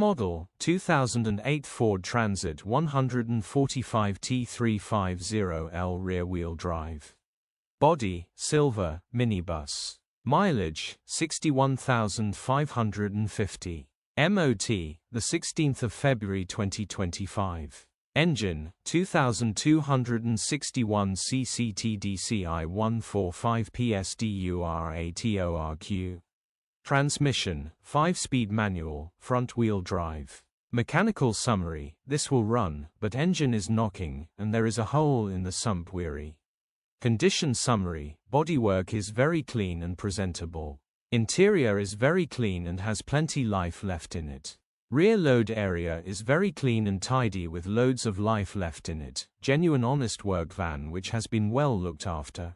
Model, 2008 Ford Transit 145 T350l rear-wheel drive. Body, silver, minibus. Mileage, 61,550. MOT, the 16th of February 2025. Engine, 2261 cc TDCi 145 PS DURATORQ. Transmission, 5-speed manual, front-wheel drive. Mechanical summary, this will run, but engine is knocking, and there is a hole in the sump weary. Condition summary, bodywork is very clean and presentable. Interior is very clean and has plenty life left in it. Rear load area is very clean and tidy with loads of life left in it. Genuine honest work van which has been well looked after.